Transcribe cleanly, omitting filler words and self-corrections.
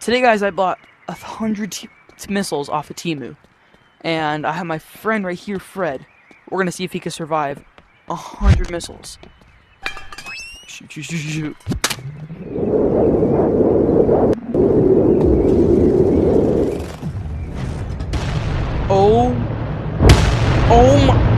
Today, guys, I bought 100 missiles off of Temu, and I have my friend right here, Fred. We're gonna see if he can survive 100 missiles. Shoot, shoot, shoot, shoot. Oh my.